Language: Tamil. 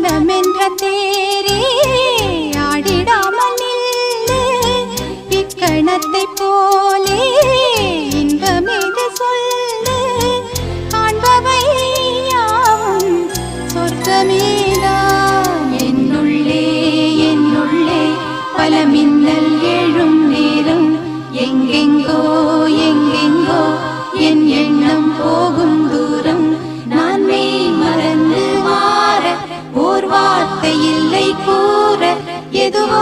மனமென்ற தேரே ஆடிடாமல் நில்லு இக்கணத்தை போலே இன்பமேது சொல்லு காண்பவை யாவும் சொர்க்கமேதான் என்னுள்ளே என்னுள்ளே பல மின்னல் எழும் நேரம் எங்கெங்கோ எங்கெங்கோ என் எண்ணம் போகும் தூரம் நான் மெய் மறந்து மாற ஓர் வார்த்தை இல்லை கூற எதுவோ